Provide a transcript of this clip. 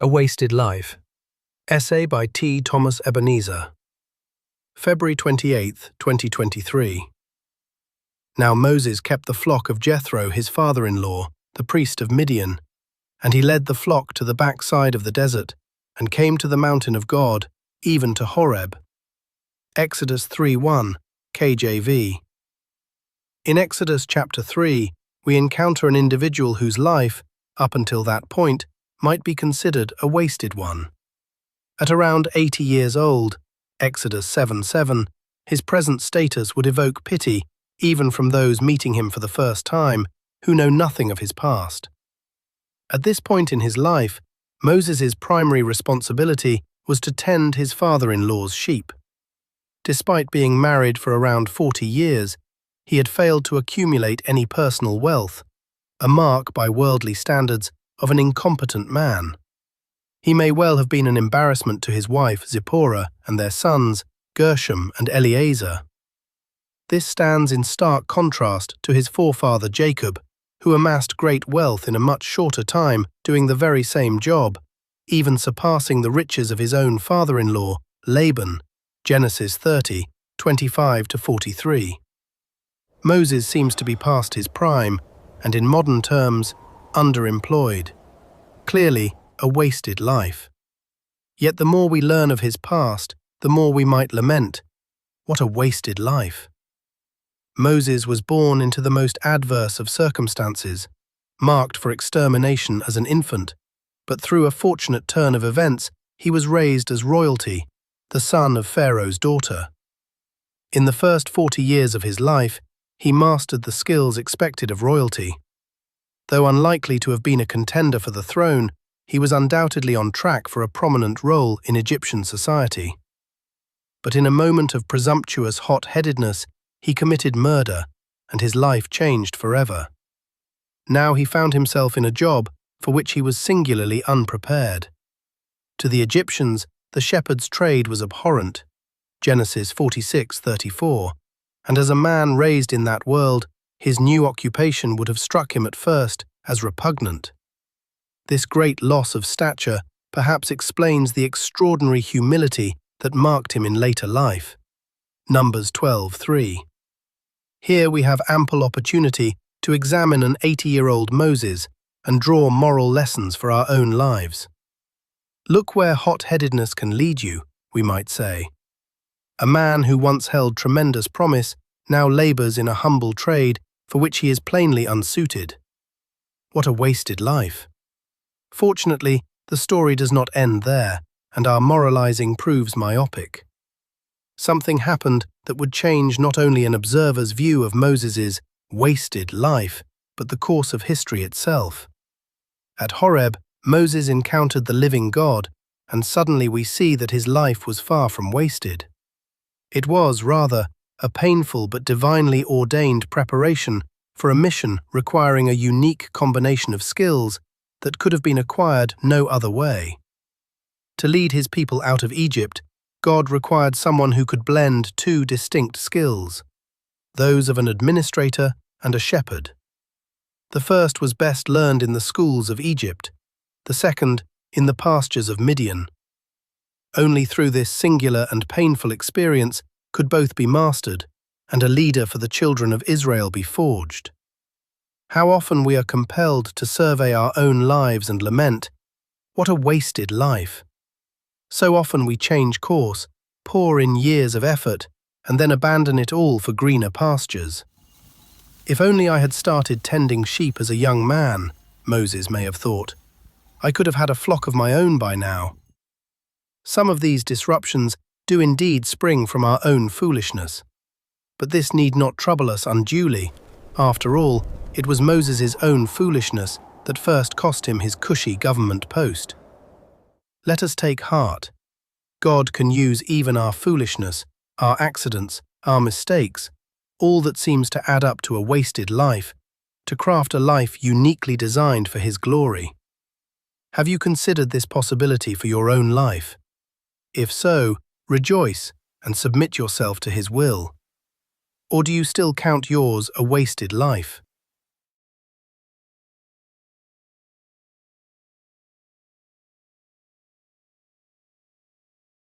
A Wasted Life. Essay by T. Thomas Ebenezer. February 28, 2023. Now Moses kept the flock of Jethro, his father-in-law, the priest of Midian, and he led the flock to the backside of the desert, and came to the mountain of God, even to Horeb. Exodus 3:1, KJV. In Exodus chapter 3, we encounter an individual whose life, up until that point, might be considered a wasted one. At around 80 years old, Exodus 7:7, his present status would evoke pity even from those meeting him for the first time, who know nothing of his past. At this point in his life, Moses' primary responsibility was to tend his father-in-law's sheep. Despite being married for around 40 years, he had failed to accumulate any personal wealth, a mark by worldly standards of an incompetent man. He may well have been an embarrassment to his wife Zipporah and their sons, Gershom and Eliezer. This stands in stark contrast to his forefather Jacob, who amassed great wealth in a much shorter time doing the very same job, even surpassing the riches of his own father-in-law, Laban, Genesis 30, 25-43. Moses seems to be past his prime, and in modern terms, underemployed. Clearly, a wasted life. Yet the more we learn of his past, the more we might lament, what a wasted life. Moses was born into the most adverse of circumstances, marked for extermination as an infant, but through a fortunate turn of events, he was raised as royalty, the son of Pharaoh's daughter. In the first 40 years of his life, he mastered the skills expected of royalty. Though unlikely to have been a contender for the throne, he was undoubtedly on track for a prominent role in Egyptian society. But in a moment of presumptuous hot-headedness, he committed murder, and his life changed forever. Now he found himself in a job for which he was singularly unprepared. To the Egyptians, the shepherd's trade was abhorrent, Genesis 46:34, and as a man raised in that world, his new occupation would have struck him at first as repugnant. This great loss of stature perhaps explains the extraordinary humility that marked him in later life. Numbers 12:3. Here we have ample opportunity to examine an 80-year-old Moses and draw moral lessons for our own lives. Look where hot-headedness can lead you, we might say. A man who once held tremendous promise now labors in a humble trade for which he is plainly unsuited. What a wasted life. Fortunately, the story does not end there, and our moralizing proves myopic. Something happened that would change not only an observer's view of Moses' wasted life, but the course of history itself. At Horeb, Moses encountered the living God, and suddenly we see that his life was far from wasted. It was, rather, a painful but divinely ordained preparation for a mission requiring a unique combination of skills that could have been acquired no other way. To lead his people out of Egypt, God required someone who could blend two distinct skills, those of an administrator and a shepherd. The first was best learned in the schools of Egypt, the second in the pastures of Midian. Only through this singular and painful experience could both be mastered, and a leader for the children of Israel be forged. How often we are compelled to survey our own lives and lament, what a wasted life. So often we change course, pour in years of effort, and then abandon it all for greener pastures. If only I had started tending sheep as a young man, Moses may have thought, I could have had a flock of my own by now. Some of these disruptions do indeed spring from our own foolishness. But this need not trouble us unduly. After all, it was Moses' own foolishness that first cost him his cushy government post. Let us take heart. God can use even our foolishness, our accidents, our mistakes, all that seems to add up to a wasted life, to craft a life uniquely designed for His glory. Have you considered this possibility for your own life? If so, rejoice and submit yourself to His will. Or do you still count yours a wasted life?